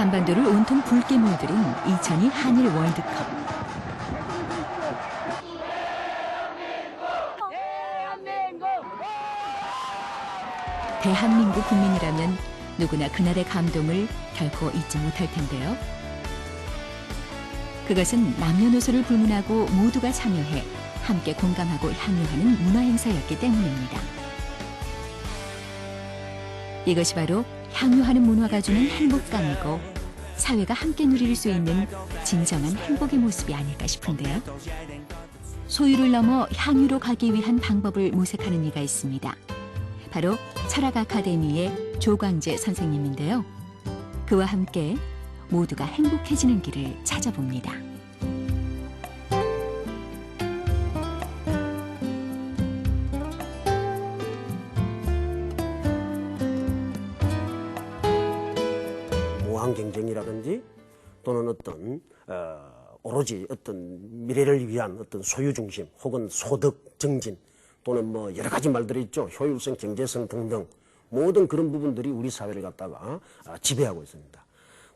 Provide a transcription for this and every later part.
한반도를 온통 붉게 물들인 2002 한일 월드컵. 대한민국 국민이라면 누구나 그날의 감동을 결코 잊지 못할 텐데요. 그것은 남녀노소를 불문하고 모두가 참여해 함께 공감하고 향유하는 문화행사였기 때문입니다. 이것이 바로 향유하는 문화가 주는 행복감이고 사회가 함께 누릴 수 있는 진정한 행복의 모습이 아닐까 싶은데요. 소유를 넘어 향유로 가기 위한 방법을 모색하는 이가 있습니다. 바로 철학 아카데미의 조광재 선생님인데요. 그와 함께 모두가 행복해지는 길을 찾아봅니다. 무한 경쟁이라든지 또는 어떤 오로지 어떤 미래를 위한 어떤 소유 중심 혹은 소득 증진 또는 뭐 여러 가지 말들이 있죠. 효율성, 경제성 등등 모든 그런 부분들이 우리 사회를 갖다가 지배하고 있습니다.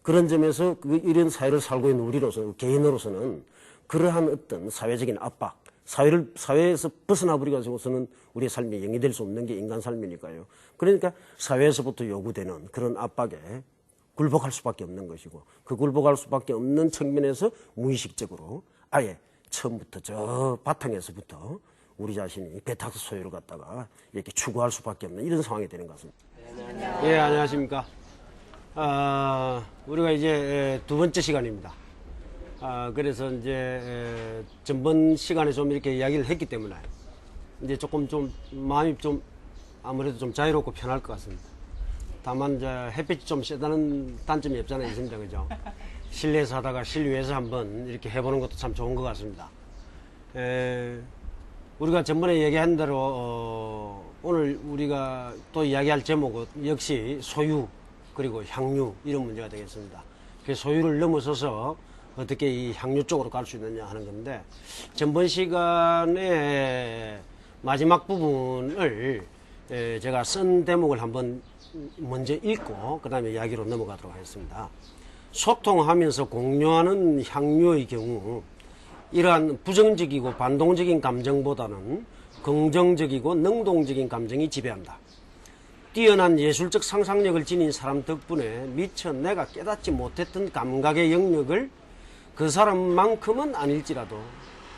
그런 점에서 이런 사회를 살고 있는 우리로서 개인으로서는 그러한 어떤 사회적인 압박, 사회에서 벗어나 버리고서는 우리의 삶이 영위될 수 없는 게 인간 삶이니까요. 그러니까 사회에서부터 요구되는 그런 압박에 굴복할 수밖에 없는 것이고 그 굴복할 수밖에 없는 측면에서 무의식적으로 아예 처음부터 저 바탕에서부터 우리 자신이 배타적 소유를 갖다가 이렇게 추구할 수밖에 없는 이런 상황이 되는 것 같습니다. 예, 안녕하십니까. 우리가 이제 두 번째 시간입니다. 그래서 이제 전번 시간에 좀 이렇게 이야기를 했기 때문에 이제 조금 좀 마음이 좀 아무래도 좀 자유롭고 편할 것 같습니다. 다만 이제 햇빛이 좀 세다는 단점이 없잖아요, 있습니다, 그죠? 실내에서 하다가 실외에서 한번 이렇게 해보는 것도 참 좋은 것 같습니다. 우리가 전번에 얘기한 대로 오늘 우리가 또 이야기할 제목은 역시 소유 그리고 향유 이런 문제가 되겠습니다. 그 소유를 넘어서서 어떻게 이 향유 쪽으로 갈 수 있느냐 하는 건데 전번 시간에 마지막 부분을 제가 쓴 대목을 한번 먼저 읽고 그 다음에 이야기로 넘어가도록 하겠습니다. 소통하면서 공유하는 향유의 경우 이러한 부정적이고 반동적인 감정보다는 긍정적이고 능동적인 감정이 지배한다. 뛰어난 예술적 상상력을 지닌 사람 덕분에 미처 내가 깨닫지 못했던 감각의 영역을 그 사람만큼은 아닐지라도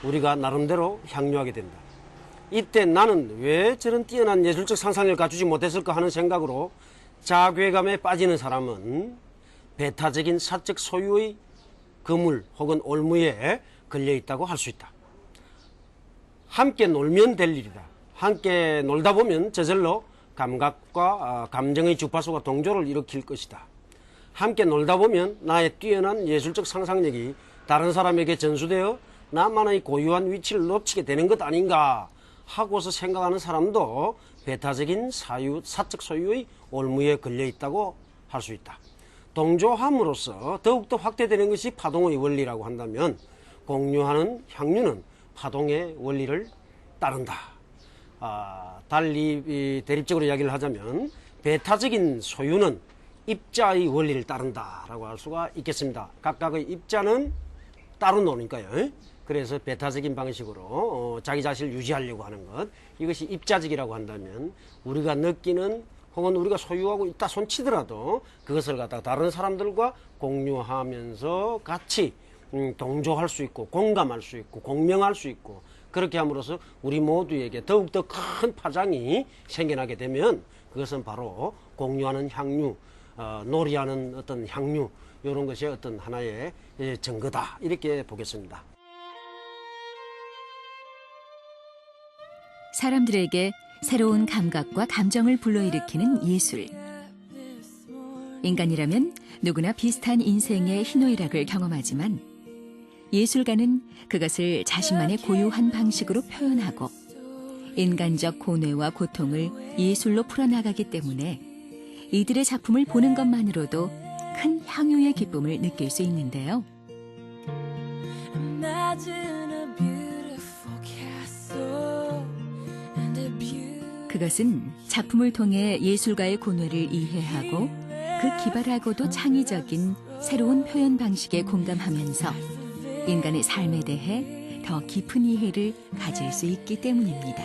우리가 나름대로 향유하게 된다. 이때 나는 왜 저런 뛰어난 예술적 상상력을 갖추지 못했을까 하는 생각으로 자괴감에 빠지는 사람은 배타적인 사적 소유의 그물 혹은 올무에 걸려있다고 할 수 있다. 함께 놀면 될 일이다. 함께 놀다 보면 저절로 감각과 감정의 주파수가 동조를 일으킬 것이다. 함께 놀다 보면 나의 뛰어난 예술적 상상력이 다른 사람에게 전수되어 나만의 고유한 위치를 놓치게 되는 것 아닌가 하고서 생각하는 사람도 배타적인 사적 소유의 올무에 걸려있다고 할 수 있다. 동조함으로써 더욱더 확대되는 것이 파동의 원리라고 한다면 공유하는 향유는 파동의 원리를 따른다. 달리 대립적으로 이야기를 하자면 배타적인 소유는 입자의 원리를 따른다라고 할 수가 있겠습니다. 각각의 입자는 따로 노니까요. 그래서 배타적인 방식으로 자기 자신을 유지하려고 하는 것, 이것이 입자적이라고 한다면 우리가 느끼는 혹은 우리가 소유하고 있다 손치더라도 그것을 갖다가 다른 사람들과 공유하면서 같이 동조할 수 있고 공감할 수 있고 공명할 수 있고 그렇게 함으로써 우리 모두에게 더욱더 큰 파장이 생겨나게 되면 그것은 바로 공유하는 향유, 놀이하는 어떤 향유 이런 것이 어떤 하나의 증거다 이렇게 보겠습니다. 사람들에게 새로운 감각과 감정을 불러일으키는 예술. 인간이라면 누구나 비슷한 인생의 희노애락을 경험하지만 예술가는 그것을 자신만의 고유한 방식으로 표현하고 인간적 고뇌와 고통을 예술로 풀어나가기 때문에 이들의 작품을 보는 것만으로도 큰 향유의 기쁨을 느낄 수 있는데요. 그것은 작품을 통해 예술가의 고뇌를 이해하고 그 기발하고도 창의적인 새로운 표현 방식에 공감하면서 인간의 삶에 대해 더 깊은 이해를 가질 수 있기 때문입니다.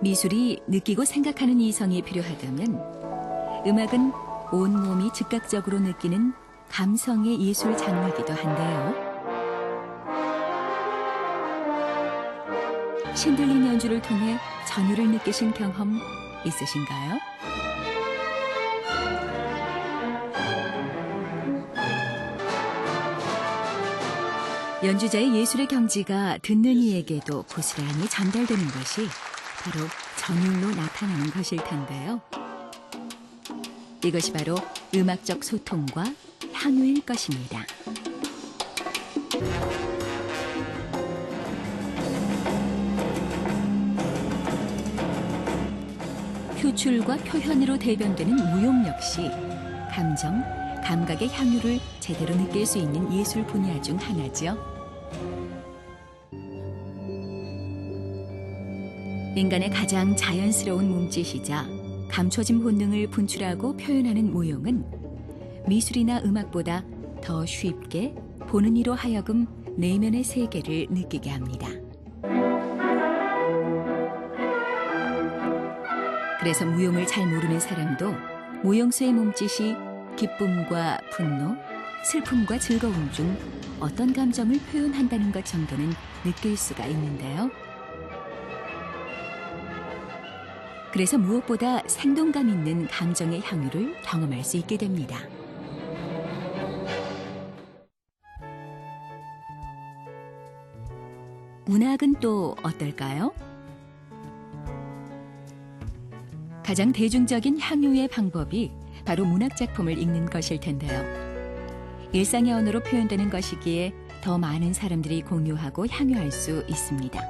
미술이 느끼고 생각하는 이성이 필요하다면 음악은 온몸이 즉각적으로 느끼는 감성의 예술 장르이기도 한데요. 신들린 연주를 통해 전율을 느끼신 경험 있으신가요? 연주자의 예술의 경지가 듣는 이에게도 고스란히 전달되는 것이 바로 전율로 나타나는 것일 텐데요. 이것이 바로 음악적 소통과 향유일 것입니다. 표출과 표현으로 대변되는 무용 역시 감정, 감각의 향유를 제대로 느낄 수 있는 예술 분야 중 하나죠. 인간의 가장 자연스러운 몸짓이자 감춰진 본능을 분출하고 표현하는 무용은 미술이나 음악보다 더 쉽게 보는 이로 하여금 내면의 세계를 느끼게 합니다. 그래서 무용을 잘 모르는 사람도 무용수의 몸짓이 기쁨과 분노, 슬픔과 즐거움 중 어떤 감정을 표현한다는 것 정도는 느낄 수가 있는데요. 그래서 무엇보다 생동감 있는 감정의 향유를 경험할 수 있게 됩니다. 문학은 또 어떨까요? 가장 대중적인 향유의 방법이 바로 문학작품을 읽는 것일 텐데요. 일상의 언어로 표현되는 것이기에 더 많은 사람들이 공유하고 향유할 수 있습니다.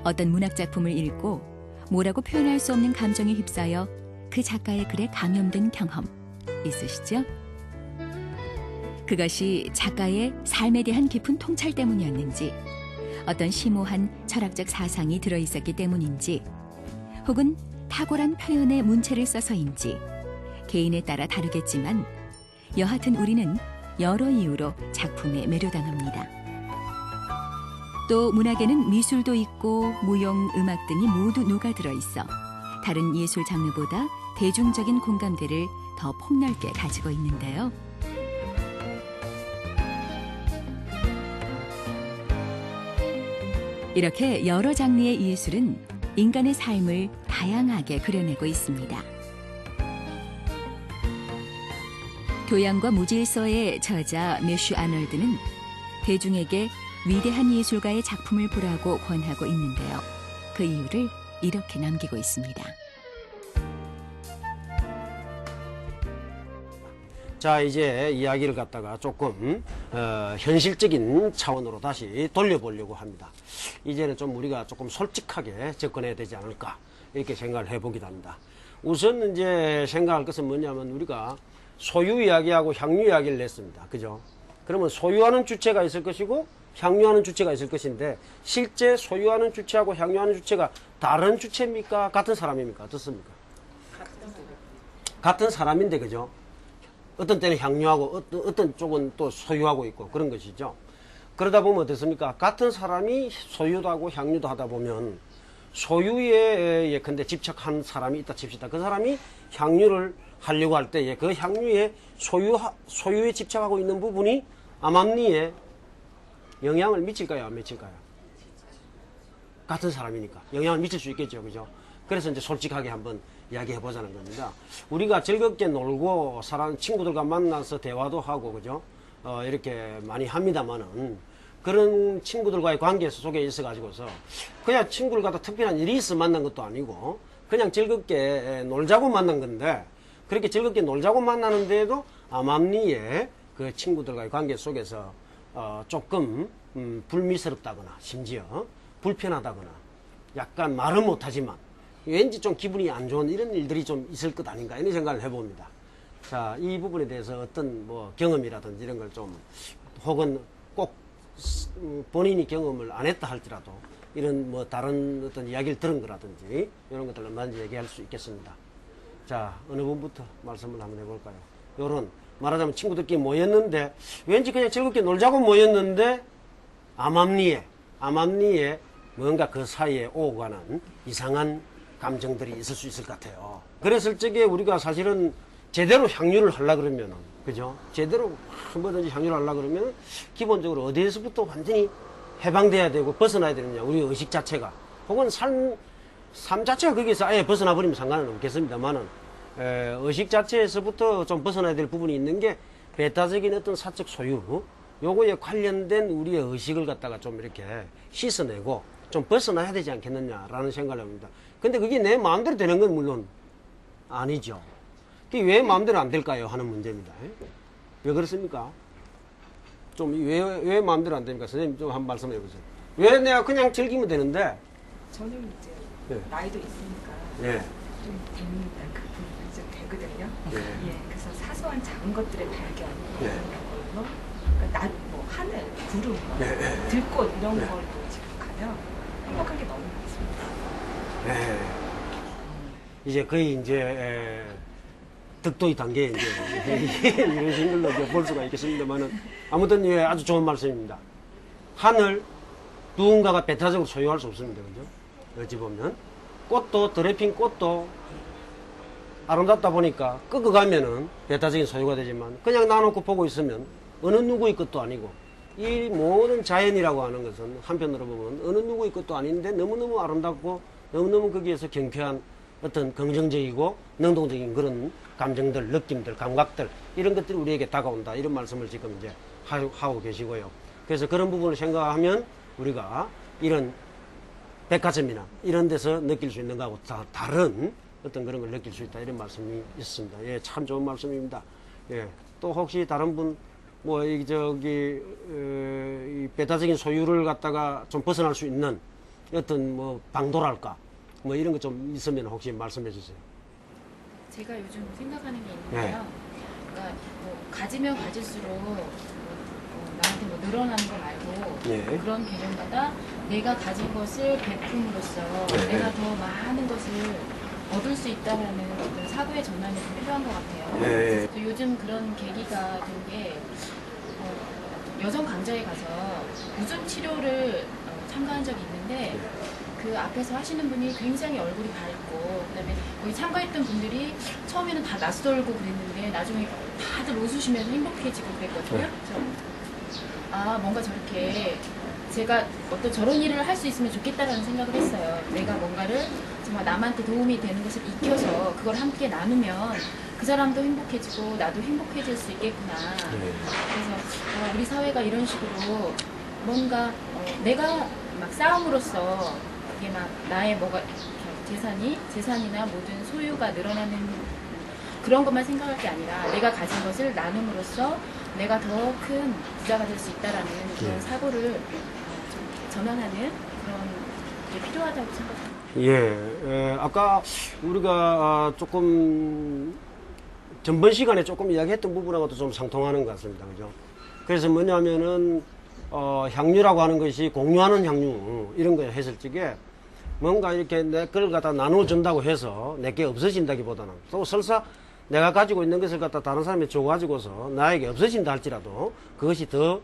어떤 문학작품을 읽고 뭐라고 표현할 수 없는 감정에 휩싸여 그 작가의 글에 감염된 경험 있으시죠? 그것이 작가의 삶에 대한 깊은 통찰 때문이었는지, 어떤 심오한 철학적 사상이 들어있었기 때문인지, 혹은 탁월한 표현의 문체를 써서인지 개인에 따라 다르겠지만 여하튼 우리는 여러 이유로 작품에 매료당합니다. 또 문학에는 미술도 있고 무용, 음악 등이 모두 녹아들어 있어 다른 예술 장르보다 대중적인 공감대를 더 폭넓게 가지고 있는데요. 이렇게 여러 장르의 예술은 인간의 삶을 다양하게 그려내고 있습니다. 교양과 무질서의 저자 매슈 아널드는 대중에게 위대한 예술가의 작품을 보라고 권하고 있는데요. 그 이유를 이렇게 남기고 있습니다. 자, 이제 이야기를 갖다가 조금 현실적인 차원으로 다시 돌려보려고 합니다. 이제는 좀 우리가 조금 솔직하게 접근해야 되지 않을까 이렇게 생각을 해보기도 합니다. 우선 이제 생각할 것은 뭐냐면 우리가 소유 이야기하고 향유 이야기를 냈습니다. 그죠? 그러면 소유하는 주체가 있을 것이고 향유하는 주체가 있을 것인데 실제 소유하는 주체하고 향유하는 주체가 다른 주체입니까? 같은 사람입니까? 어떻습니까? 같은 사람인데 그죠? 어떤 때는 향유하고 어떤 쪽은 또 소유하고 있고 그런 것이죠. 그러다 보면 어떻습니까? 같은 사람이 소유도 하고 향유도 하다 보면 소유에 예컨대 집착한 사람이 있다 칩시다. 그 사람이 향유를 하려고 할 때 그 향유에 소유에 집착하고 있는 부분이 암암리에 영향을 미칠까요? 안 미칠까요? 같은 사람이니까 영향을 미칠 수 있겠죠. 그죠? 그래서 이제 솔직하게 한번 이야기해 보자는 겁니다. 우리가 즐겁게 놀고 친구들과 만나서 대화도 하고 그죠? 이렇게 많이 합니다만은 그런 친구들과의 관계 속에 있어 가지고서 그냥 친구를 갖다 특별한 일이 있어 만난 것도 아니고 그냥 즐겁게 놀자고 만난 건데 그렇게 즐겁게 놀자고 만나는데도 암암리에 그 친구들과의 관계 속에서 조금 불미스럽다거나 심지어 불편하다거나 약간 말은 못하지만 왠지 좀 기분이 안 좋은 이런 일들이 좀 있을 것 아닌가 이런 생각을 해봅니다. 자, 이 부분에 대해서 어떤 뭐 경험이라든지 이런 걸 좀 혹은 꼭 본인이 경험을 안 했다 할지라도 이런 뭐 다른 어떤 이야기를 들은 거라든지 이런 것들을 얼마든지 얘기할 수 있겠습니다. 자, 어느 분부터 말씀을 한번 해볼까요? 요런 말하자면 친구들끼리 모였는데 왠지 그냥 즐겁게 놀자고 모였는데 암암리에 뭔가 그 사이에 오고 가는 이상한 감정들이 있을 수 있을 것 같아요. 그랬을 적에 우리가 사실은 제대로 향유를 하려고 그러면, 그죠? 제대로 뭐든지 향유를 하려고 그러면 기본적으로 어디에서부터 완전히 해방돼야 되고 벗어나야 되느냐, 우리 의식 자체가. 혹은 삶 자체가 거기서 아예 벗어나 버리면 상관은 없겠습니다만은, 의식 자체에서부터 좀 벗어나야 될 부분이 있는 게 배타적인 어떤 사적 소유, 요거에 관련된 우리의 의식을 갖다가 좀 이렇게 씻어내고 좀 벗어나야 되지 않겠느냐라는 생각을 합니다. 근데 그게 내 마음대로 되는 건 물론 아니죠. 그게 왜 마음대로 안 될까요? 하는 문제입니다. 왜 그렇습니까? 왜 마음대로 안 됩니까? 선생님 좀 한 말씀 해보세요. 왜 내가 그냥 즐기면 되는데? 저는 이제 네. 나이도 있으니까 네. 좀 됩니다. 그분이 좀 되거든요. 네. 예, 그래서 사소한 작은 것들의 발견 네. 이런 걸로, 그러니까 뭐 하늘, 구름, 네. 들꽃 이런 네. 걸로 지각하면 행복한 게 너무 많습니다. 네. 이제 거의 이제 득도의 단계에 이제 이러신 걸로 볼 수가 있겠습니다만은 아무튼 예, 아주 좋은 말씀입니다. 하늘 누군가가 배타적으로 소유할 수 없습니다. 그죠? 어찌 보면 꽃도 드레핀 꽃도 아름답다 보니까 꺾어가면은 배타적인 소유가 되지만 그냥 놔놓고 보고 있으면 어느 누구의 것도 아니고 이 모든 자연이라고 하는 것은 한편으로 보면 어느 누구의 것도 아닌데 너무너무 아름답고 너무너무 거기에서 경쾌한 어떤 긍정적이고 능동적인 그런 감정들, 느낌들, 감각들 이런 것들이 우리에게 다가온다 이런 말씀을 지금 이제 하고 계시고요. 그래서 그런 부분을 생각하면 우리가 이런 백화점이나 이런 데서 느낄 수 있는 거하고 다른 어떤 그런 걸 느낄 수 있다 이런 말씀이 있습니다. 예, 참 좋은 말씀입니다. 예, 또 혹시 다른 분 뭐 이 배타적인 소유를 갖다가 좀 벗어날 수 있는 어떤 뭐 방도랄까 뭐 이런 거 좀 있으면 혹시 말씀해 주세요. 제가 요즘 생각하는 게 있는데요. 그러니까 뭐 가지면 가질수록 나한테 뭐 늘어나는 거 말고 예. 그런 개념보다 내가 가진 것을 베품으로써 내가 더 많은 것을 얻을 수 있다는 어떤 사고의 전환이 좀 필요한 것 같아요. 예. 또 요즘 그런 계기가 된 게 여성 강좌에 가서 무좀 치료를 참가한 적이 있는데 그 앞에서 하시는 분이 굉장히 얼굴이 밝고 그다음에 거기 참가했던 분들이 처음에는 다 낯설고 그랬는데 나중에 다들 웃으시면서 행복해지고 그랬거든요. 그래서 아 뭔가 저렇게 제가 어떤 저런 일을 할 수 있으면 좋겠다라는 생각을 했어요. 내가 뭔가를 정말 남한테 도움이 되는 것을 익혀서 그걸 함께 나누면 그 사람도 행복해지고 나도 행복해질 수 있겠구나. 그래서 우리 사회가 이런 식으로 뭔가 내가 막 싸움으로써 이게 막 나의 뭐가 재산이나 모든 소유가 늘어나는 그런 것만 생각할 게 아니라 내가 가진 것을 나눔으로써 내가 더 큰 부자가 될 수 있다라는 그런 사고를 좀 전환하는 그런 게 필요하다고 생각합니다. 예, 아까 우리가 조금 전번 시간에 조금 이야기했던 부분하고도 좀 상통하는 것 같습니다. 그죠? 그래서 뭐냐면은 향유라고 하는 것이 공유하는 향유 이런 거 했을 적에 뭔가 이렇게 내 걸 갖다 나눠준다고 해서 내게 없어진다기보다는 또 설사 내가 가지고 있는 것을 갖다 다른 사람이 줘가지고서 나에게 없어진다 할지라도 그것이 더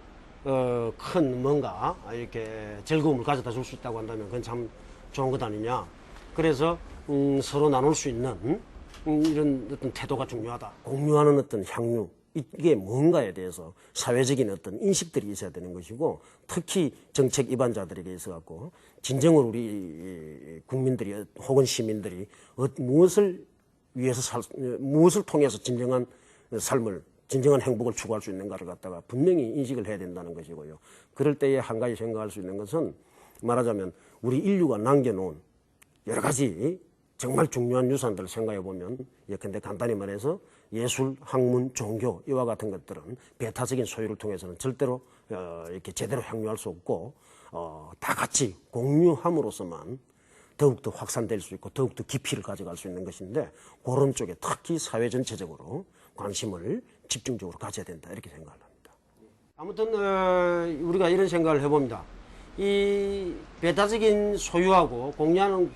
큰 뭔가 이렇게 즐거움을 가져다 줄 수 있다고 한다면 그건 참 좋은 것 아니냐. 그래서 서로 나눌 수 있는 이런 어떤 태도가 중요하다. 공유하는 어떤 향유 이게 뭔가에 대해서 사회적인 어떤 인식들이 있어야 되는 것이고 특히 정책 입안자들에게 있어갖고 진정으로 우리 국민들이 혹은 시민들이 무엇을 위해서 무엇을 통해서 진정한 삶을 진정한 행복을 추구할 수 있는가를 갖다가 분명히 인식을 해야 된다는 것이고요. 그럴 때에 한 가지 생각할 수 있는 것은 말하자면 우리 인류가 남겨놓은 여러 가지 정말 중요한 유산들을 생각해 보면 예컨대 간단히 말해서 예술, 학문, 종교 이와 같은 것들은 배타적인 소유를 통해서는 절대로 이렇게 제대로 향유할 수 없고 다 같이 공유함으로써만 더욱더 확산될 수 있고 더욱더 깊이를 가져갈 수 있는 것인데 그런 쪽에 특히 사회 전체적으로 관심을 집중적으로 가져야 된다 이렇게 생각을 합니다. 아무튼 우리가 이런 생각을 해봅니다. 이 배타적인 소유하고 공유하는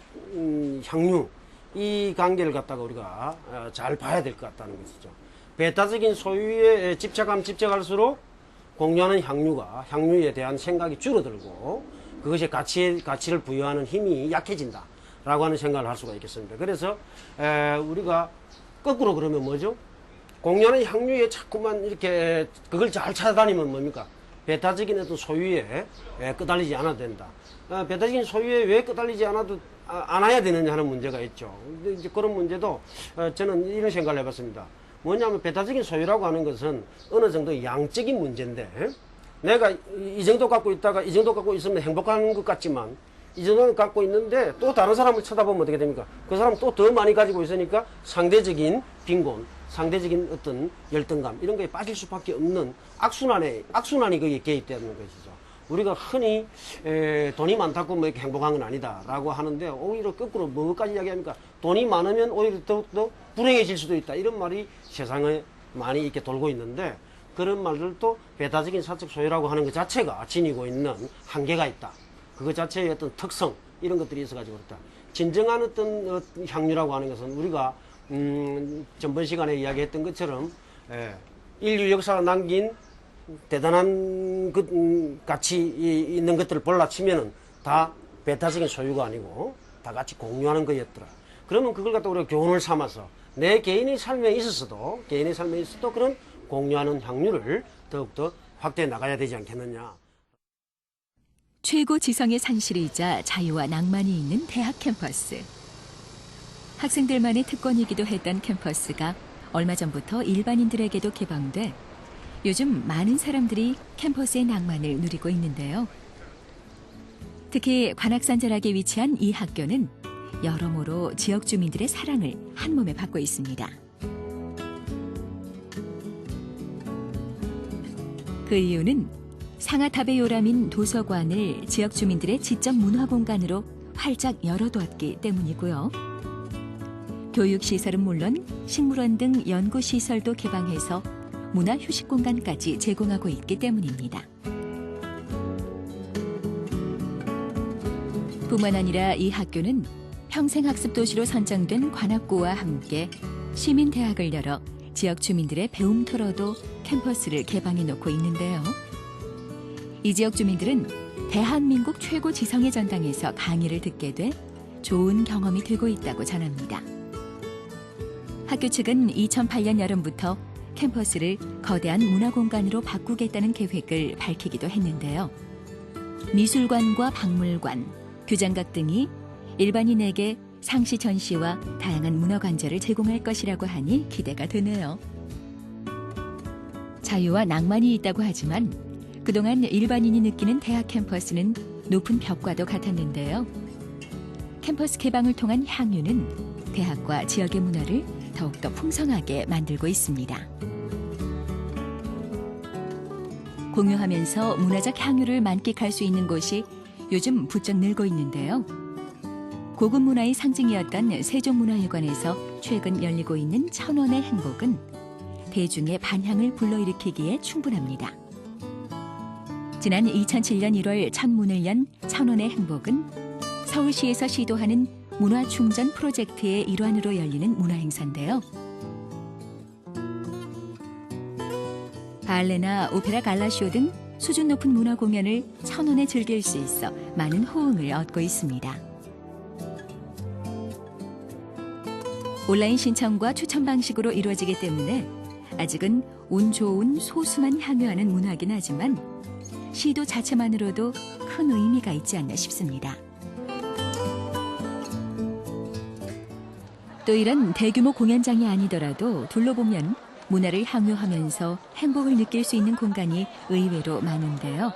향유 이 관계를 갖다가 우리가 잘 봐야 될 것 같다는 것이죠. 배타적인 소유에 집착할수록 공유하는 향유에 대한 생각이 줄어들고 그것이 가치를 부여하는 힘이 약해진다 라고 하는 생각을 할 수가 있겠습니다. 그래서 우리가 거꾸로 그러면 뭐죠? 공유하는 향유에 자꾸만 이렇게 그걸 잘 찾아다니면 뭡니까? 배타적인 어떤 소유에 끄달리지 않아도 된다. 배타적인 소유에 왜 끄달리지 않아야 되느냐 하는 문제가 있죠. 근데 이제 그런 문제도 저는 이런 생각을 해봤습니다. 뭐냐면 배타적인 소유라고 하는 것은 어느 정도 양적인 문제인데 내가 이 정도 갖고 있다가 이 정도 갖고 있으면 행복한 것 같지만 이 정도는 갖고 있는데 또 다른 사람을 쳐다보면 어떻게 됩니까? 그 사람은 또 더 많이 가지고 있으니까 상대적인 빈곤, 상대적인 어떤 열등감 이런 거에 빠질 수밖에 없는 악순환이 거기에 개입되는 것이죠. 우리가 흔히 돈이 많다고 뭐 이렇게 행복한 건 아니다 라고 하는데 오히려 거꾸로 뭐까지 이야기합니까? 돈이 많으면 오히려 더욱더 불행해질 수도 있다 이런 말이 세상에 많이 이렇게 돌고 있는데 그런 말들도 배타적인 사적 소유라고 하는 것 자체가 지니고 있는 한계가 있다. 그것 자체의 어떤 특성 이런 것들이 있어가지고 그렇다. 진정한 어떤 향유라고 하는 것은 우리가 전번 시간에 이야기했던 것처럼 인류 역사가 남긴 대단한 가치 있는 것들을 볼라치면은 다 배타적인 소유가 아니고 다 같이 공유하는 거였더라. 그러면 그걸 갖다 우리가 교훈을 삼아서 내 개인의 삶에 있어서도 그런 공유하는 향유를 더욱더 확대해 나가야 되지 않겠느냐. 최고 지성의 산실이자 자유와 낭만이 있는 대학 캠퍼스. 학생들만의 특권이기도 했던 캠퍼스가 얼마 전부터 일반인들에게도 개방돼 요즘 많은 사람들이 캠퍼스의 낭만을 누리고 있는데요. 특히 관악산 자락에 위치한 이 학교는 여러모로 지역 주민들의 사랑을 한몸에 받고 있습니다. 그 이유는 상아탑의 요람인 도서관을 지역 주민들의 지적 문화 공간으로 활짝 열어두었기 때문이고요. 교육시설은 물론 식물원 등 연구시설도 개방해서 문화휴식 공간까지 제공하고 있기 때문입니다. 뿐만 아니라 이 학교는 평생학습도시로 선정된 관악구와 함께 시민대학을 열어 지역 주민들의 배움터로도 캠퍼스를 개방해 놓고 있는데요. 이 지역 주민들은 대한민국 최고 지성의 전당에서 강의를 듣게 돼 좋은 경험이 되고 있다고 전합니다. 학교 측은 2008년 여름부터 캠퍼스를 거대한 문화공간으로 바꾸겠다는 계획을 밝히기도 했는데요. 미술관과 박물관, 규장각 등이 일반인에게 상시 전시와 다양한 문화관절을 제공할 것이라고 하니 기대가 되네요. 자유와 낭만이 있다고 하지만 그동안 일반인이 느끼는 대학 캠퍼스는 높은 벽과도 같았는데요. 캠퍼스 개방을 통한 향유는 대학과 지역의 문화를 더욱더 풍성하게 만들고 있습니다. 공유하면서 문화적 향유를 만끽할 수 있는 곳이 요즘 부쩍 늘고 있는데요. 고급 문화의 상징이었던 세종문화회관에서 최근 열리고 있는 천원의 행복은 대중의 반향을 불러일으키기에 충분합니다. 지난 2007년 1월 첫 문을 연 천원의 행복은 서울시에서 시도하는 문화충전 프로젝트의 일환으로 열리는 문화행사인데요. 발레나 오페라 갈라쇼 등 수준 높은 문화 공연을 천원에 즐길 수 있어 많은 호응을 얻고 있습니다. 온라인 신청과 추천 방식으로 이루어지기 때문에 아직은 운 좋은 소수만 향유하는 문화긴 하지만 시도 자체만으로도 큰 의미가 있지 않나 싶습니다. 또 이런 대규모 공연장이 아니더라도 둘러보면 문화를 향유하면서 행복을 느낄 수 있는 공간이 의외로 많은데요.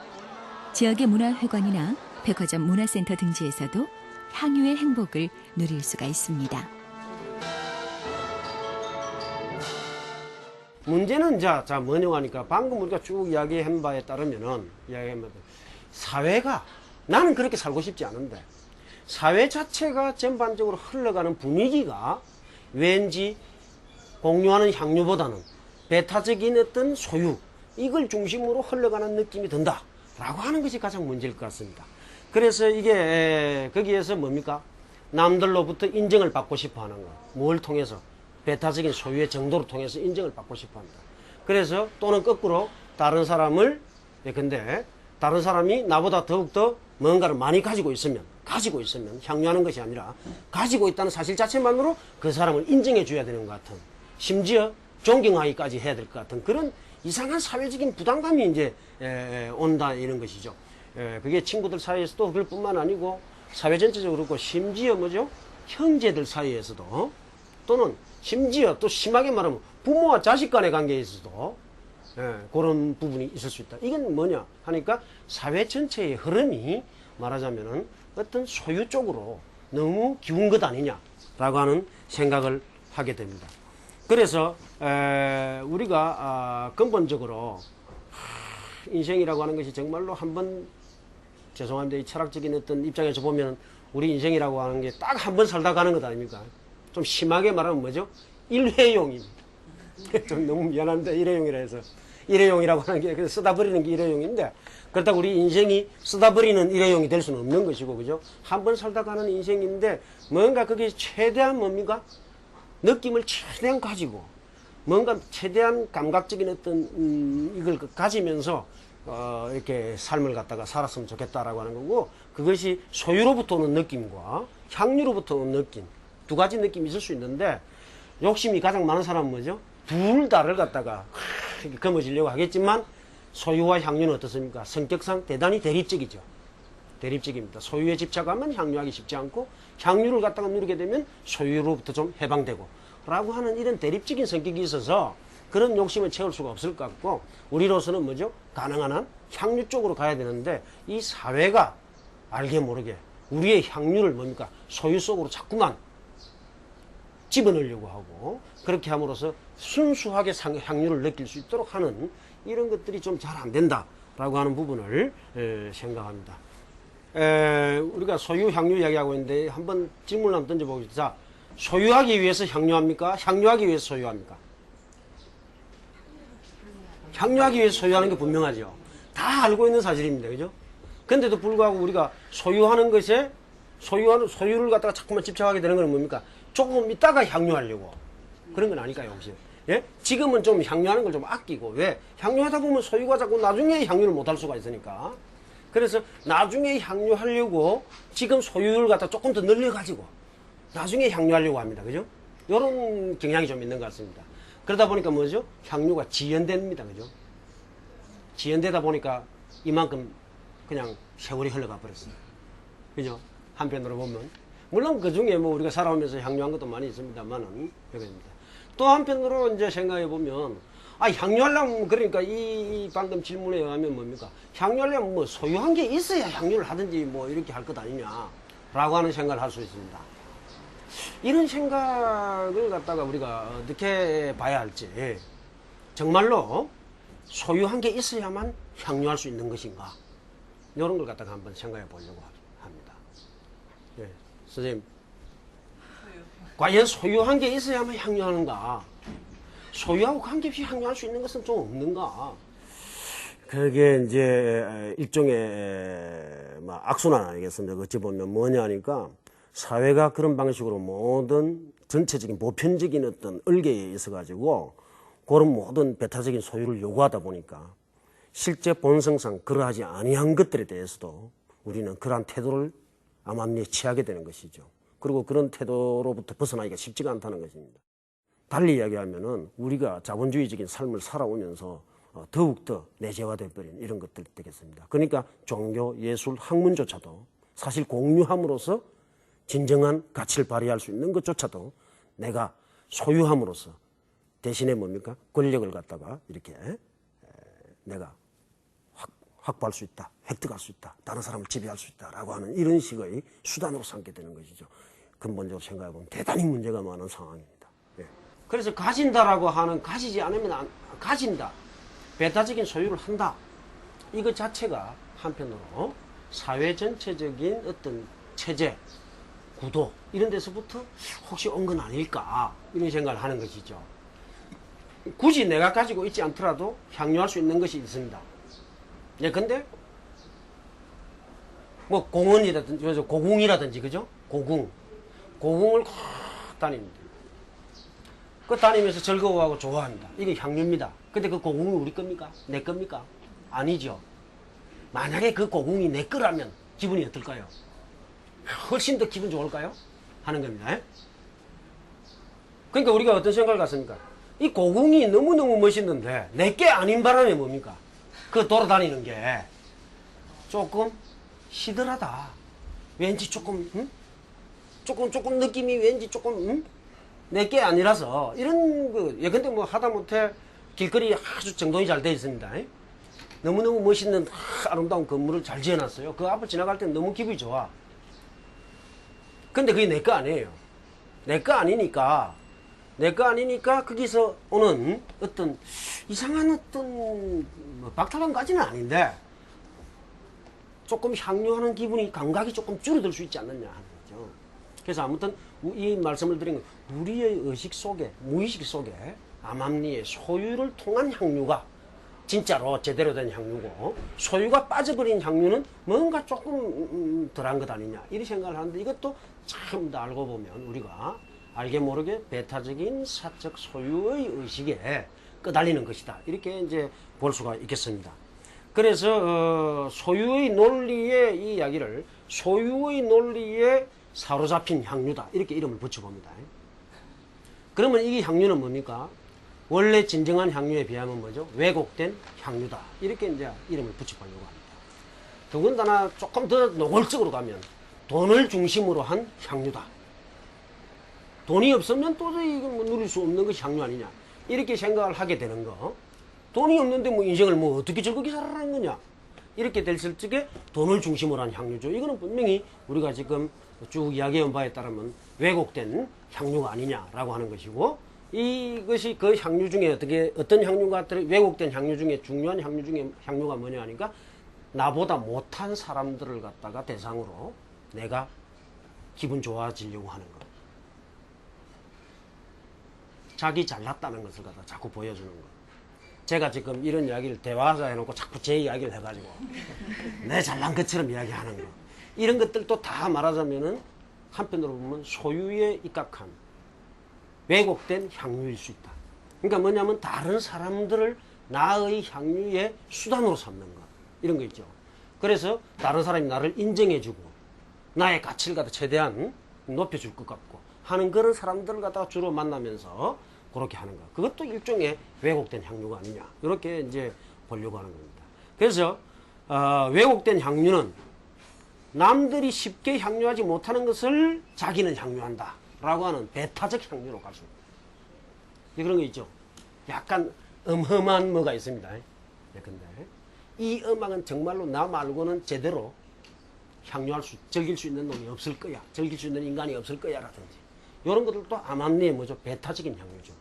지역의 문화회관이나 백화점 문화센터 등지에서도 향유의 행복을 누릴 수가 있습니다. 문제는 자 뭐냐고 하니까 방금 우리가 쭉 이야기한 바에 따르면은 사회가 나는 그렇게 살고 싶지 않은데 사회 자체가 전반적으로 흘러가는 분위기가 왠지 공유하는 향유보다는 배타적인 어떤 소유 이걸 중심으로 흘러가는 느낌이 든다 라고 하는 것이 가장 문제일 것 같습니다. 그래서 이게 거기에서 뭡니까? 남들로부터 인정을 받고 싶어 하는 거. 뭘 통해서? 배타적인 소유의 정도를 통해서 인정을 받고 싶어 한다. 그래서 또는 거꾸로 다른 사람을, 근데 다른 사람이 나보다 더욱더 뭔가를 많이 가지고 있으면 향유하는 것이 아니라 가지고 있다는 사실 자체만으로 그 사람을 인정해 줘야 되는 것 같은, 심지어 존경하기까지 해야 될 것 같은 그런 이상한 사회적인 부담감이 이제 온다 이런 것이죠. 그게 친구들 사이에서도 그럴 뿐만 아니고 사회 전체적으로 그렇고 심지어 뭐죠? 형제들 사이에서도 또는 심지어 또 심하게 말하면 부모와 자식 간의 관계에서도 그런 부분이 있을 수 있다. 이건 뭐냐 하니까 사회 전체의 흐름이 말하자면은 어떤 소유 쪽으로 너무 기운 것 아니냐라고 하는 생각을 하게 됩니다. 그래서 우리가 근본적으로 인생이라고 하는 것이 정말로 한번, 죄송합니다, 이 철학적인 어떤 입장에서 보면 우리 인생이라고 하는 게 딱 한 번 살다 가는 것 아닙니까? 좀 심하게 말하면 뭐죠? 일회용입니다. 좀 너무 미안한데 일회용이라 해서 일회용이라고 하는 게 쓰다 버리는 게 일회용인데, 그렇다고 우리 인생이 쓰다 버리는 일회용이 될 수는 없는 것이고, 그죠? 한 번 살다 가는 인생인데 뭔가 그게 최대한 뭡니까? 느낌을 최대한 가지고 뭔가 최대한 감각적인 어떤 이걸 가지면서 이렇게 삶을 갖다가 살았으면 좋겠다라고 하는 거고, 그것이 소유로부터 오는 느낌과 향유로부터 오는 느낌, 두 가지 느낌이 있을 수 있는데, 욕심이 가장 많은 사람은 뭐죠? 둘 다를 갖다가 이렇게 거머쥐려고 하겠지만, 소유와 향유는 어떻습니까? 성격상 대단히 대립적이죠. 대립적입니다. 소유에 집착하면 향유하기 쉽지 않고, 향유를 갖다가 누리게 되면 소유로부터 좀 해방되고 라고 하는 이런 대립적인 성격이 있어서 그런 욕심을 채울 수가 없을 것 같고, 우리로서는 뭐죠? 가능한 한 향유 쪽으로 가야 되는데, 이 사회가 알게 모르게 우리의 향유를 뭡니까? 소유 속으로 자꾸만 집어넣으려고 하고, 그렇게 함으로써 순수하게 향유를 느낄 수 있도록 하는 이런 것들이 좀 잘 안 된다라고 하는 부분을 생각합니다. 우리가 소유, 향유 이야기하고 있는데 한번 질문을 한번 던져보겠습니다. 자, 소유하기 위해서 향유합니까? 향유하기 위해서 소유합니까? 향유하기 위해서 소유하는 게 분명하죠. 다 알고 있는 사실입니다. 그죠? 근데도 불구하고 우리가 소유하는 것에 소유를 갖다가 자꾸만 집착하게 되는 건 뭡니까? 조금 있다가 향유하려고. 그런 건 아닐까요, 혹시? 예? 지금은 좀 향유하는 걸 좀 아끼고, 왜? 향유하다 보면 소유가 자꾸 나중에 향유를 못 할 수가 있으니까. 그래서 나중에 향유하려고 지금 소유를 갖다 조금 더 늘려가지고 나중에 향유하려고 합니다. 그죠? 이런 경향이 좀 있는 것 같습니다. 그러다 보니까 뭐죠? 향유가 지연됩니다. 그죠? 지연되다 보니까 이만큼 그냥 세월이 흘러가 버렸어요. 그죠? 한편으로 보면. 물론 그 중에 뭐 우리가 살아오면서 향유한 것도 많이 있습니다만은, 그렇습니다. 또 한편으로 이제 생각해 보면, 향유하려면, 그러니까 이 방금 질문에 의하면 뭡니까? 향유하려면 뭐 소유한 게 있어야 향유를 하든지 뭐 이렇게 할 것 아니냐라고 하는 생각을 할 수 있습니다. 이런 생각을 갖다가 우리가 어떻게 봐야 할지, 정말로 소유한 게 있어야만 향유할 수 있는 것인가? 이런 걸 갖다가 한번 생각해 보려고 합니다. 예, 선생님. 과연 소유한 게 있어야만 향유하는가? 소유하고 관계없이 향유할 수 있는 것은 좀 없는가? 그게 이제 일종의 악순환 아니겠습니까? 어찌 보면 뭐냐 하니까, 사회가 그런 방식으로 모든 전체적인 보편적인 어떤 얼개에 있어가지고 그런 모든 배타적인 소유를 요구하다 보니까 실제 본성상 그러하지 아니한 것들에 대해서도 우리는 그러한 태도를 암암리에 취하게 되는 것이죠. 그리고 그런 태도로부터 벗어나기가 쉽지가 않다는 것입니다. 달리 이야기하면은 우리가 자본주의적인 삶을 살아오면서 더욱더 내재화되어 버린 이런 것들 되겠습니다. 그러니까 종교, 예술, 학문조차도 사실 공유함으로써 진정한 가치를 발휘할 수 있는 것조차도 내가 소유함으로써 대신에 뭡니까? 권력을 갖다가 이렇게 내가 확보할 수 있다, 획득할 수 있다, 다른 사람을 지배할 수 있다라고 하는 이런 식의 수단으로 삼게 되는 것이죠. 근본적으로 생각해보면 대단히 문제가 많은 상황입니다. 예. 그래서 가진다라고 하는, 가지지 않으면 가진다, 배타적인 소유를 한다, 이것 자체가 한편으로 사회 전체적인 어떤 체제, 구도 이런 데서부터 혹시 온 건 아닐까, 이런 생각을 하는 것이죠. 굳이 내가 가지고 있지 않더라도 향유할 수 있는 것이 있습니다. 예, 근데 뭐 공원이라든지 고궁이라든지 그죠? 고궁을 콕 다닙니다. 그 다니면서 즐거워하고 좋아합니다. 이게 향유입니다. 근데 그 고궁이 우리 겁니까? 내 겁니까? 아니죠. 만약에 그 고궁이 내 거라면 기분이 어떨까요? 훨씬 더 기분 좋을까요? 하는 겁니다. 그러니까 우리가 어떤 생각을 갖습니까? 이 고궁이 너무너무 멋있는데 내게 아닌 바람에 뭡니까? 그 돌아다니는 게 조금 시들하다. 왠지 조금 조금 느낌이 왠지 조금 내게 아니라서 이런 거 예컨대 뭐 하다못해 길거리 아주 정돈이 잘 되어 있습니다. 너무너무 멋있는 아름다운 건물을 잘 지어놨어요. 그 앞을 지나갈 때 너무 기분이 좋아. 근데 그게 내 거 아니에요. 내 거 아니니까 거기서 오는 어떤 이상한 어떤 박탈감까지는 아닌데 조금 향유하는 기분이 감각이 조금 줄어들 수 있지 않느냐 하는 거죠. 그래서 아무튼 이 말씀을 드린 건 우리의 의식 속에 무의식 속에 암암리의 소유를 통한 향유가 진짜로 제대로 된 향유고 소유가 빠져버린 향유는 뭔가 조금 덜한 것 아니냐 이런 생각을 하는데 이것도 참 더 알고 보면 우리가 알게 모르게 배타적인 사적 소유의 의식에 끄달리는 것이다 이렇게 이제 볼 수가 있겠습니다. 그래서 소유의 논리의 이 이야기를 소유의 논리에 사로잡힌 향유다 이렇게 이름을 붙여봅니다. 그러면 이 향유는 뭡니까? 원래 진정한 향유에 비하면 뭐죠? 왜곡된 향유다 이렇게 이제 이름을 붙여보려고 합니다. 더군다나 조금 더 노골적으로 가면 돈을 중심으로 한 향유다. 돈이 없으면 도저히 이건 뭐 누릴 수 없는 것이 향유 아니냐 이렇게 생각을 하게 되는 거. 돈이 없는데 뭐 인생을 뭐 어떻게 즐겁게 살아가는 거냐 이렇게 됐을 적에 돈을 중심으로 한 향유죠. 이거는 분명히 우리가 지금 쭉 이야기해온 바에 따르면 왜곡된 향유가 아니냐라고 하는 것이고 이것이 그 향유 중에 어떤 향유가 왜곡된 향유 중에 중요한 향유 중에 향유가 뭐냐 하니까 나보다 못한 사람들을 갖다가 대상으로 내가 기분 좋아지려고 하는 거. 자기 잘났다는 것을 갖다 자꾸 보여주는 거. 제가 지금 이런 이야기를 대화하자 해놓고 자꾸 제 이야기를 해가지고 내 잘난 것처럼 이야기하는 거. 이런 것들도 다 말하자면은 한편으로 보면 소유에 입각한 왜곡된 향유일 수 있다. 그러니까 뭐냐면 다른 사람들을 나의 향유의 수단으로 삼는 것. 이런 거 있죠. 그래서 다른 사람이 나를 인정해주고 나의 가치를 갖다 최대한 높여줄 것 같고 하는 그런 사람들을 갖다가 주로 만나면서 그렇게 하는 거. 그것도 일종의 왜곡된 향유가 아니냐. 이렇게 이제 보려고 하는 겁니다. 그래서 왜곡된 향유는 남들이 쉽게 향유하지 못하는 것을 자기는 향유한다. 라고 하는 배타적 향유로 갈 수 있다. 그런 거 있죠. 약간 음험한 뭐가 있습니다. 근데 이 음악은 정말로 나 말고는 제대로 즐길 수 있는 놈이 없을 거야. 즐길 수 있는 인간이 없을 거야. 라든지. 이런 것들도 암암리의 뭐죠? 배타적인 향유죠.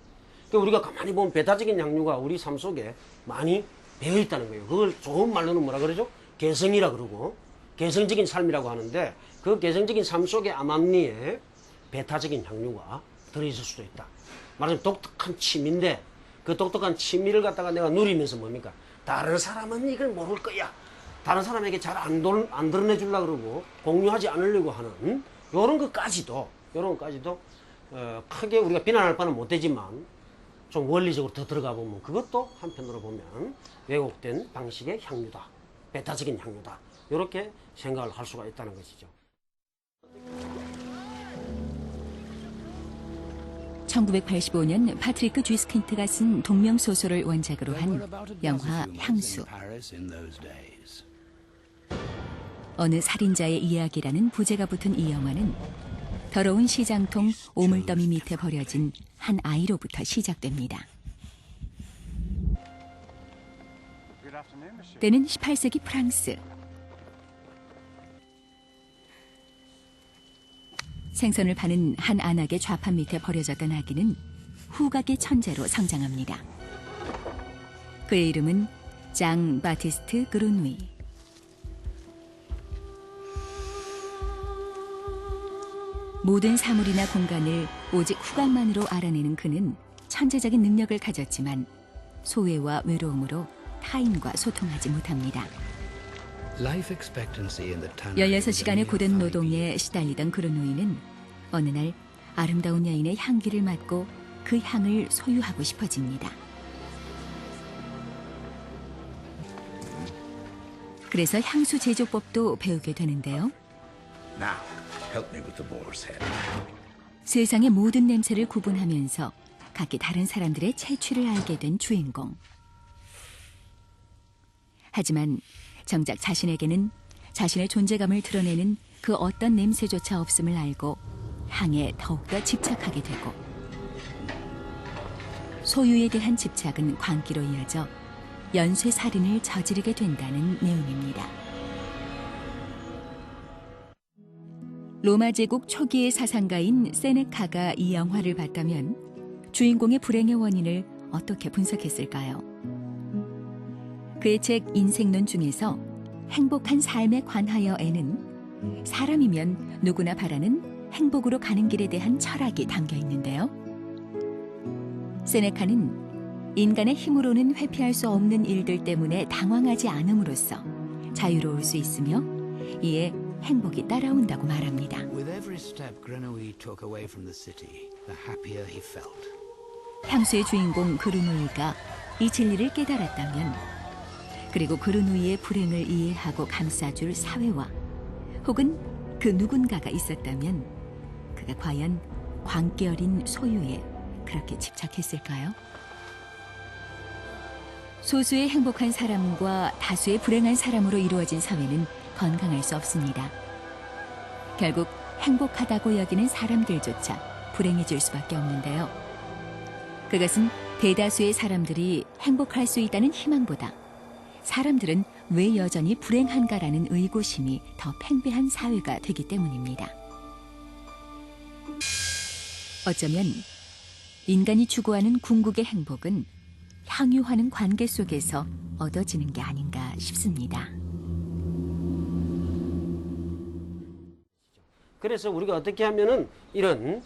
그러니까 우리가 가만히 보면 배타적인 향유가 우리 삶 속에 많이 배어 있다는 거예요. 그걸 좋은 말로는 뭐라 그러죠? 개성이라 그러고, 개성적인 삶이라고 하는데, 그 개성적인 삶 속에 암암리에 배타적인 향유가 들어있을 수도 있다. 말하자면 독특한 취미인데, 그 독특한 취미를 갖다가 내가 누리면서 뭡니까? 다른 사람은 이걸 모를 거야. 다른 사람에게 잘 안 드러내 주려고 그러고, 공유하지 않으려고 하는, 요런 것까지도, 크게 우리가 비난할 바는 못 되지만, 좀 원리적으로 더 들어가 보면 그것도 한편으로 보면 왜곡된 방식의 향유다. 배타적인 향유다. 이렇게 생각을 할 수가 있다는 것이죠. 1985년 파트리크 쥐스킨트가 쓴 동명소설을 원작으로 한 영화 향수. 어느 살인자의 이야기라는 부제가 붙은 이 영화는 더러운 시장통 오물더미 밑에 버려진 한 아이로부터 시작됩니다. 때는 18세기 프랑스. 생선을 파는 한 안악의 좌판 밑에 버려졌던 아기는 후각의 천재로 성장합니다. 그의 이름은 장 바티스트 그루누이. 모든 사물이나 공간을 오직 후각만으로 알아내는 그는 천재적인 능력을 가졌지만 소외와 외로움으로 타인과 소통하지 못합니다. 16시간의 고된 노동에 시달리던 그루노이는 어느 날 아름다운 여인의 향기를 맡고 그 향을 소유하고 싶어집니다. 그래서 향수 제조법도 배우게 되는데요. Now, help me with the boar's head. 세상의 모든 냄새를 구분하면서 각기 다른 사람들의 채취를 알게 된 주인공. 하지만 정작 자신에게는 자신의 존재감을 드러내는 그 어떤 냄새조차 없음을 알고 향에 더욱더 집착하게 되고 소유에 대한 집착은 광기로 이어져 연쇄살인을 저지르게 된다는 내용입니다. 로마 제국 초기의 사상가인 세네카가 이 영화를 봤다면 주인공의 불행의 원인을 어떻게 분석했을까요? 그의 책 인생론 중에서 행복한 삶에 관하여에는 사람이면 누구나 바라는 행복으로 가는 길에 대한 철학이 담겨 있는데요. 세네카는 인간의 힘으로는 회피할 수 없는 일들 때문에 당황하지 않음으로써 자유로울 수 있으며 이에 행복이 따라온다고 말합니다. With every step Grenouille took away from the city, the happier he felt. 향수의 주인공 그루노이가 이 진리를 깨달았다면 그리고 그루노이의 불행을 이해하고 감싸줄 사회와 혹은 그 누군가가 있었다면 그가 과연 광기 어린 소유에 그렇게 집착했을까요? 소수의 행복한 사람과 다수의 불행한 사람으로 이루어진 사회는 건강할 수 없습니다. 결국 행복하다고 여기는 사람들조차 불행해질 수밖에 없는데요. 그것은 대다수의 사람들이 행복할 수 있다는 희망보다 사람들은 왜 여전히 불행한가라는 의구심이 더 팽배한 사회가 되기 때문입니다. 어쩌면 인간이 추구하는 궁극의 행복은 향유하는 관계 속에서 얻어지는 게 아닌가 싶습니다. 그래서 우리가 어떻게 하면은 이런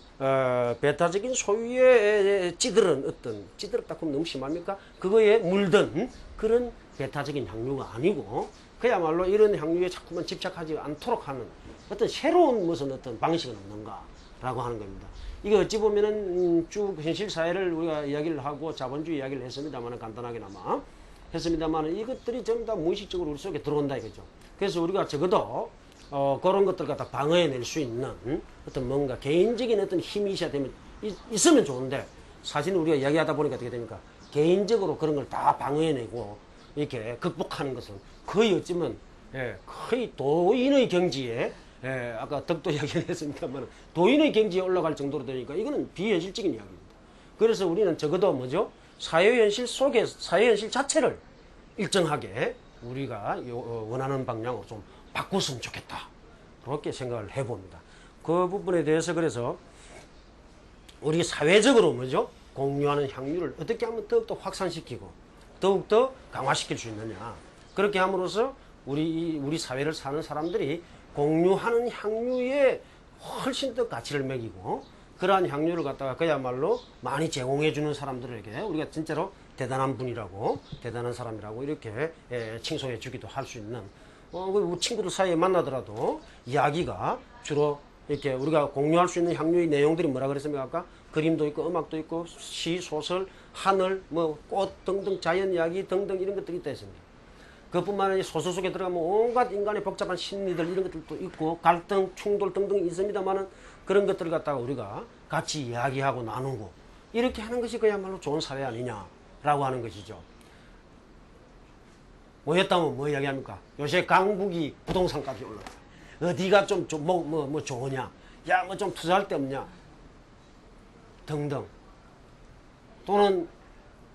배타적인 소유에 찌들었다 하면 너무 심합니까? 그거에 물든 그런 배타적인 향유가 아니고 그야말로 이런 향유에 자꾸만 집착하지 않도록 하는 어떤 새로운 무슨 어떤 방식은 없는가라고 하는 겁니다. 이게 어찌 보면은 쭉 현실 사회를 우리가 이야기를 하고 자본주의 이야기를 했습니다만은 간단하게나마 했습니다만은 이것들이 전부 다 무의식적으로 우리 속에 들어온다 이거죠. 그래서 우리가 적어도 그런 것들 갖다 방어해낼 수 있는 어떤 뭔가 개인적인 어떤 힘이 있어야 되면 있으면 좋은데 사실 우리가 이야기하다 보니까 어떻게 됩니까? 개인적으로 그런 걸 다 방어해내고 이렇게 극복하는 것은 거의 어쩌면 거의 도인의 경지에 아까 덕도 이야기를 했습니다만 도인의 경지에 올라갈 정도로 되니까 이거는 비현실적인 이야기입니다. 그래서 우리는 적어도 뭐죠? 사회현실 속에 사회현실 자체를 일정하게 우리가 원하는 방향으로 좀 바꿨으면 좋겠다. 그렇게 생각을 해봅니다. 그 부분에 대해서 그래서 우리 사회적으로 뭐죠? 공유하는 향유를 어떻게 하면 더욱더 확산시키고 더욱더 강화시킬 수 있느냐. 그렇게 함으로써 우리 사회를 사는 사람들이 공유하는 향유에 훨씬 더 가치를 매기고 그러한 향유를 갖다가 그야말로 많이 제공해주는 사람들에게 우리가 진짜로 대단한 분이라고 대단한 사람이라고 이렇게 칭송해 주기도 할 수 있는 친구들 사이에 만나더라도 이야기가 주로 이렇게 우리가 공유할 수 있는 향유의 내용들이 뭐라 그랬습니까? 아까 그림도 있고 음악도 있고 시, 소설, 하늘, 뭐 꽃 등등 자연 이야기 등등 이런 것들이 있다 했습니다. 그뿐만 아니라 소설 속에 들어가면 온갖 인간의 복잡한 심리들 이런 것들도 있고 갈등, 충돌 등등이 있습니다만은 그런 것들을 갖다가 우리가 같이 이야기하고 나누고 이렇게 하는 것이 그야말로 좋은 사회 아니냐라고 하는 것이죠. 뭐였다면 뭐 이야기합니까? 요새 강북이 부동산값이 올라가. 어디가 좀 좋으냐? 야, 뭐 좀 투자할 데 없냐? 등등. 또는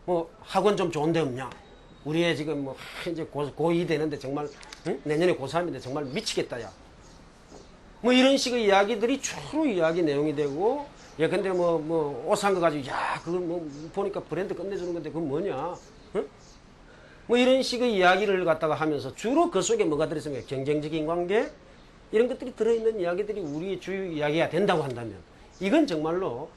뭐 학원 좀 좋은 데 없냐? 우리 애 지금 뭐 이제 고2 되는데 정말 응? 내년에 고3인데 정말 미치겠다 야. 뭐 이런 식의 이야기들이 주로 이야기 내용이 되고 예 근데 뭐 옷 산 거 가지고 야 그걸 뭐 보니까 브랜드 끝내주는 건데 그건 뭐냐? 응? 뭐 이런 식의 이야기를 갖다가 하면서 주로 그 속에 뭐가 들어있습니까? 경쟁적인 관계 이런 것들이 들어있는 이야기들이 우리의 주요 이야기가 된다고 한다면 이건 정말로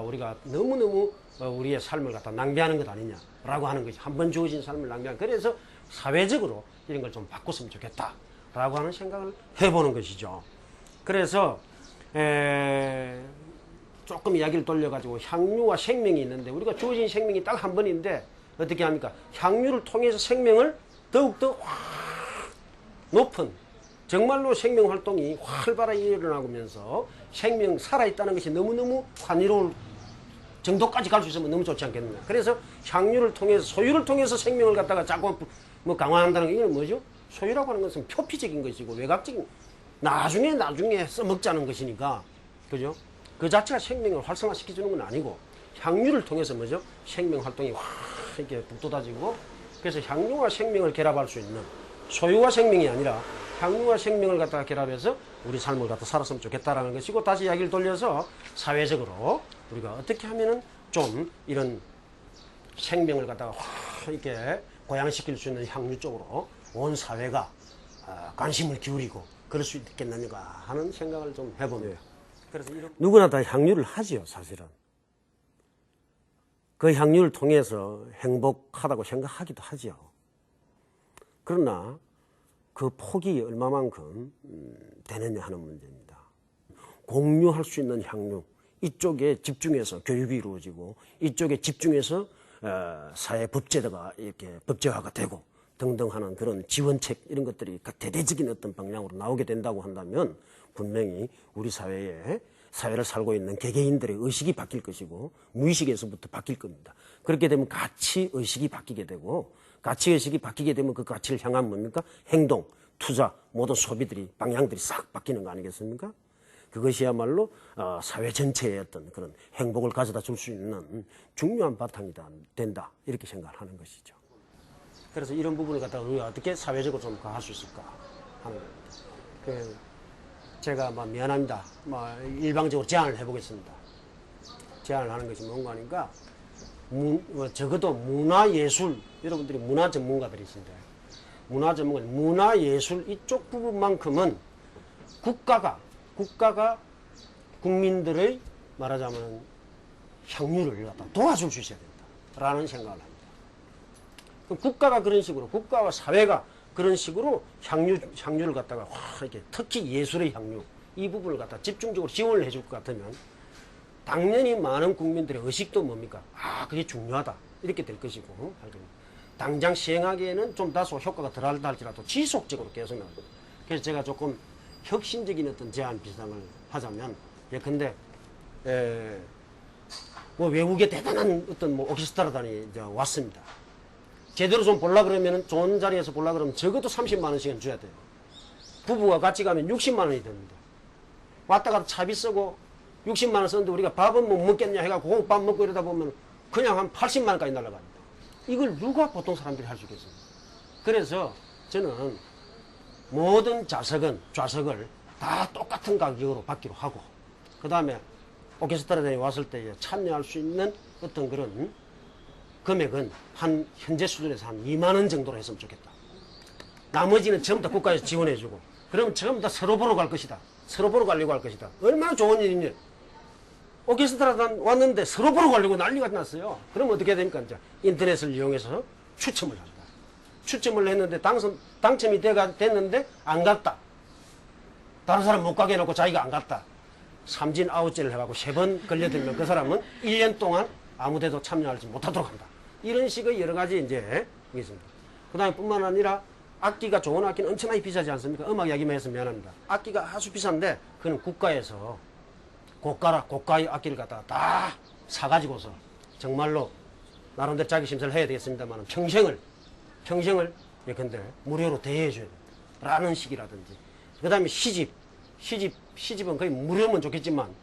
우리가 너무너무 우리의 삶을 갖다 낭비하는 것 아니냐라고 하는 것이 한 번 주어진 삶을 낭비하는 그래서 사회적으로 이런 걸 좀 바꿨으면 좋겠다 라고 하는 생각을 해보는 것이죠. 그래서 조금 이야기를 돌려가지고 향유와 생명이 있는데 우리가 주어진 생명이 딱 한 번인데 어떻게 합니까? 향유를 통해서 생명을 더욱더 높은 정말로 생명 활동이 활발하게 일어나면서 생명 살아있다는 것이 너무너무 환희로울 정도까지 갈 수 있으면 너무 좋지 않겠느냐. 그래서 향유를 통해서 소유를 통해서 생명을 갖다가 자꾸 뭐 강화한다는 게 이건 뭐죠? 소유라고 하는 것은 표피적인 것이고 외곽적인 나중에 써먹자는 것이니까 그죠? 그 자체가 생명을 활성화시켜주는 건 아니고 향유를 통해서 뭐죠? 생명 활동이 확 이렇게 북돋아지고 그래서 향유와 생명을 결합할 수 있는 소유와 생명이 아니라 향유와 생명을 갖다가 결합해서 우리 삶을 갖다 살았으면 좋겠다라는 것이고 다시 이야기를 돌려서 사회적으로 우리가 어떻게 하면은 좀 이런 생명을 갖다가 확 이렇게 고양시킬 수 있는 향유 쪽으로 온 사회가 관심을 기울이고 그럴 수 있겠느냐 하는 생각을 좀 해봅니다. 그래서 누구나 다 향유를 하지요, 사실은. 그 향유를 통해서 행복하다고 생각하기도 하지요. 그러나 그 폭이 얼마만큼 되느냐 하는 문제입니다. 공유할 수 있는 향유, 이쪽에 집중해서 교육이 이루어지고 이쪽에 집중해서 사회 법제가 이렇게 법제화가 되고 등등 하는 그런 지원책 이런 것들이 대대적인 어떤 방향으로 나오게 된다고 한다면 분명히 우리 사회를 살고 있는 개개인들의 의식이 바뀔 것이고 무의식에서부터 바뀔 겁니다. 그렇게 되면 가치의식이 바뀌게 되고 가치의식이 바뀌게 되면 그 가치를 향한 뭡니까? 행동, 투자, 모든 소비들이 방향들이 싹 바뀌는 거 아니겠습니까? 그것이야말로 사회 전체의 어떤 그런 행복을 가져다 줄 수 있는 중요한 바탕이 된다 이렇게 생각을 하는 것이죠. 그래서 이런 부분을 갖다가 우리가 어떻게 사회적으로 좀 할 수 있을까 하는 겁니다. 제가 미안합니다. 일방적으로 제안을 해보겠습니다. 제안을 하는 것이 뭔가 하니까 적어도 문화예술 여러분들이 문화 전문가들이신데 문화예술 이쪽 부분만큼은 국가가 국민들의 말하자면 향유를 갖다 도와줄 수 있어야 된다라는 생각을 합니다. 그럼 국가가 그런 식으로 국가와 사회가 그런 식으로 향유를 갖다가 이렇게 특히 예술의 향유 이 부분을 갖다 집중적으로 지원을 해줄 것 같으면 당연히 많은 국민들의 의식도 뭡니까? 그게 중요하다 이렇게 될 것이고 당장 시행하기에는 좀 다소 효과가 덜하다 할지라도 지속적으로 계속 나옵니다. 그래서 제가 조금 혁신적인 어떤 제안 비상을 하자면 예컨대 외국의 대단한 어떤 오케스트라단이 이제 왔습니다. 제대로 좀 보려 그러면 좋은 자리에서 보려 그러면 적어도 30만 원씩은 줘야 돼요. 부부가 같이 가면 60만 원이 됩니다. 왔다 갔다 차비 쓰고 60만 원 썼는데 우리가 밥은 못 먹겠냐 해가지고 밥 먹고 이러다 보면 그냥 한 80만 원까지 날아갑니다. 이걸 누가 보통 사람들이 할 수 있겠습니까? 그래서 저는 모든 좌석을 다 똑같은 가격으로 받기로 하고 그 다음에 오케스트라단이 왔을 때 참여할 수 있는 어떤 그런 금액은 한 현재 수준에서 한 2만 원 정도로 했으면 좋겠다. 나머지는 전부 다 국가에서 지원해주고 그러면 전부 다 서로 보러 갈 것이다. 서로 보러 가려고 할 것이다. 얼마나 좋은 일이니. 오케스트라단 왔는데 서로 보러 가려고 난리가 났어요. 그러면 어떻게 됩니까? 이제 인터넷을 이용해서 추첨을 합니다. 추첨을 했는데 당첨이 됐는데 안 갔다. 다른 사람 못 가게 해놓고 자기가 안 갔다. 삼진 아웃제를 해가지고 3번 걸려들면 그 사람은 1년 동안 아무데도 참여하지 못하도록 한다. 이런 식의 여러 가지 이제 있습니다. 그 다음에 뿐만 아니라 악기가 좋은 악기는 엄청나게 비싸지 않습니까? 음악 이야기만 해서 미안합니다. 악기가 아주 비싼데 그는 국가에서 고가의 악기를 갖다가 다 사가지고서 정말로 나름대로 자기 심사를 해야 되겠습니다만 평생을 예컨대 무료로 대여해줘야 된다라는 식이라든지 그 다음에 시집은 거의 무료면 좋겠지만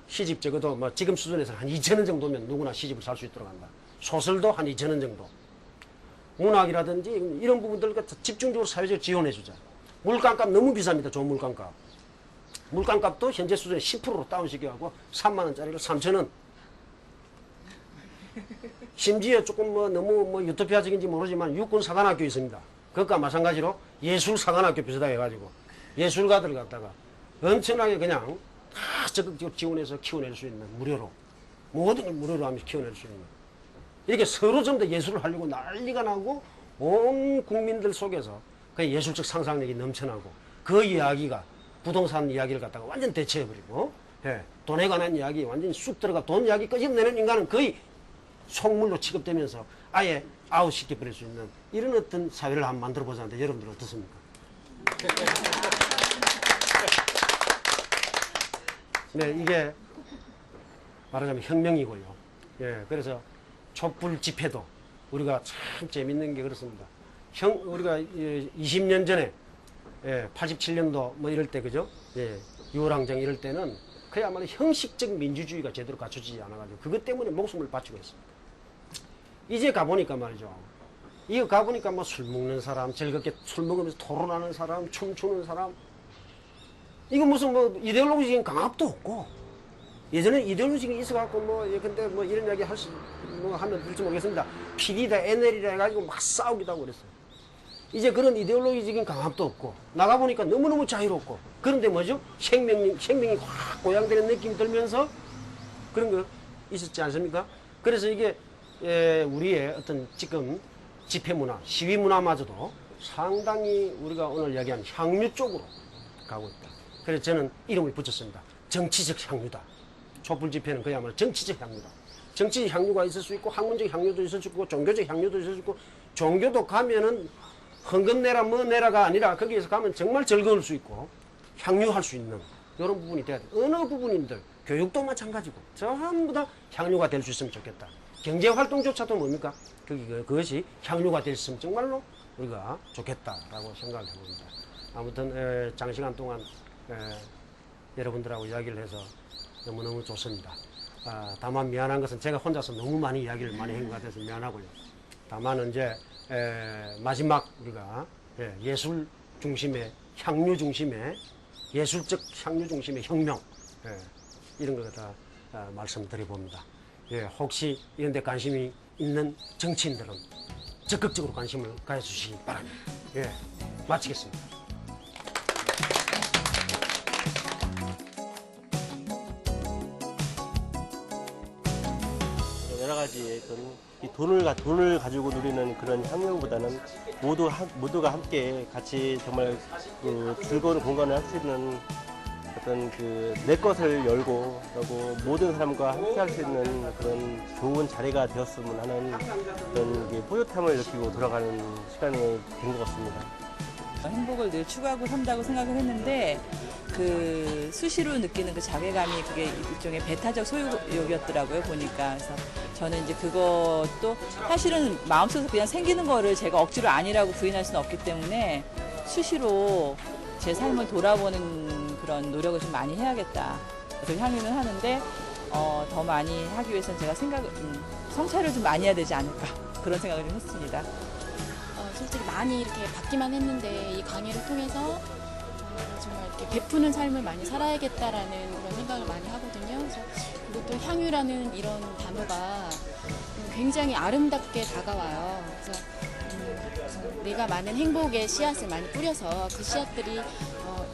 시집 적어도 지금 수준에서 한 2,000원 정도면 누구나 시집을 살 수 있도록 한다. 소설도 한 2,000원 정도. 문학이라든지 이런 부분들 집중적으로 사회적으로 지원해주자. 물감값 너무 비쌉니다. 좋은 물감값. 물감값도 현재 수준에 10%로 다운시켜가고 3만 원짜리를 3,000원. 심지어 조금 너무 유토피아적인지 모르지만 육군 사관학교 있습니다. 그것과 마찬가지로 예술 사관학교 비슷하게 해가지고 예술가들 갖다가 엄청나게 그냥 다 적극적으로 지원해서 키워낼 수 있는 무료로 모든 걸 무료로 하면서 키워낼 수 있는 이렇게 서로 좀 더 예술을 하려고 난리가 나고 온 국민들 속에서 그 예술적 상상력이 넘쳐나고 그 이야기가 부동산 이야기를 갖다가 완전 대체해버리고 예, 돈에 관한 이야기 완전히 쑥 들어가 돈 이야기 끄집내는 인간은 거의 속물로 취급되면서 아예 아웃시켜버릴 수 있는 이런 어떤 사회를 한번 만들어보자는데 여러분들 어떻습니까? 네, 이게 말하자면 혁명이고요. 예, 그래서 촛불 집회도 우리가 참 재밌는 게 그렇습니다. 우리가 20년 전에 87년도 뭐 이럴 때 그죠? 예, 6월 항쟁 이럴 때는 그야말로 형식적 민주주의가 제대로 갖춰지지 않아가지고 그것 때문에 목숨을 바치고 있습니다. 이제 가보니까 말이죠. 이거 가보니까 뭐 술 먹는 사람, 즐겁게 술 먹으면서 토론하는 사람, 춤추는 사람. 이거 무슨 뭐 이데올로기적인 강압도 없고 예전에 이데올로기가 있어갖고 뭐 근데 뭐 이런 이야기 할 수 뭐 하면 될지 모르겠습니다. PD다 NL이라 해가지고 막 싸우기도 하고 그랬어요. 이제 그런 이데올로기적인 강압도 없고 나가보니까 너무너무 자유롭고 그런데 뭐죠? 생명이 확 고양되는 느낌이 들면서 그런 거 있었지 않습니까? 그래서 이게 우리의 어떤 지금 집회 문화, 시위 문화마저도 상당히 우리가 오늘 이야기한 향유 쪽으로 가고 있다. 그래서 저는 이름을 붙였습니다. 정치적 향유다. 촛불 집회는 그야말로 정치적 향유다. 정치적 향유가 있을 수 있고 학문적 향유도 있을 수 있고 종교적 향유도 있을 수 있고 종교도 가면은 헌금 내라 뭐 내라가 아니라 거기에서 가면 정말 즐거울 수 있고 향유할 수 있는 이런 부분이 돼야 돼. 어느 부분인들 교육도 마찬가지고 전부 다 향유가 될 수 있으면 좋겠다. 경제활동조차도 뭡니까? 그것이 향유가 됐으면 정말로 우리가 좋겠다라고 생각을 해봅니다. 아무튼 장시간 동안 여러분들하고 이야기를 해서 너무너무 좋습니다. 다만 미안한 것은 제가 혼자서 너무 많이 이야기를 많이 한 것 같아서 미안하고요. 다만 이제 마지막 우리가 예술 중심의 향유 중심의 예술적 향유 중심의 혁명 이런 걸 다 말씀드려봅니다. 혹시 이런 데 관심이 있는 정치인들은 적극적으로 관심을 가져주시기 바랍니다. 마치겠습니다. 여러 가지 이 돈을 가지고 누리는 그런 향유보다는 모두가 함께 같이 정말 그 즐거운 공간을 할 수 있는 어떤 내 것을 열고 그리고 모든 사람과 함께 할 수 있는 그런 좋은 자리가 되었으면 하는 그런 뿌듯함을 느끼고 돌아가는 시간이 된 것 같습니다. 행복을 늘 추구하고 산다고 생각을 했는데 그 수시로 느끼는 그 자괴감이 그게 일종의 배타적 소유욕이었더라고요 보니까. 그래서 저는 이제 그것도 사실은 마음속에서 그냥 생기는 거를 제가 억지로 아니라고 부인할 수는 없기 때문에 수시로 제 삶을 돌아보는 그런 노력을 좀 많이 해야겠다. 그래서 향유는 하는데 더 많이 하기 위해서는 제가 성찰을 좀 많이 해야 되지 않을까 그런 생각을 좀 했습니다. 솔직히 많이 이렇게 받기만 했는데 이 강의를 통해서 정말 이렇게 베푸는 삶을 많이 살아야겠다라는 그런 생각을 많이 하거든요. 그래서 그리고 또 향유라는 이런 단어가 굉장히 아름답게 다가와요. 그래서 내가 많은 행복의 씨앗을 많이 뿌려서 그 씨앗들이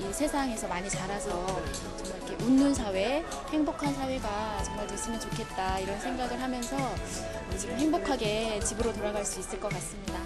이 세상에서 많이 자라서 정말 이렇게 웃는 사회, 행복한 사회가 정말 됐으면 좋겠다 이런 생각을 하면서 지금 행복하게 집으로 돌아갈 수 있을 것 같습니다.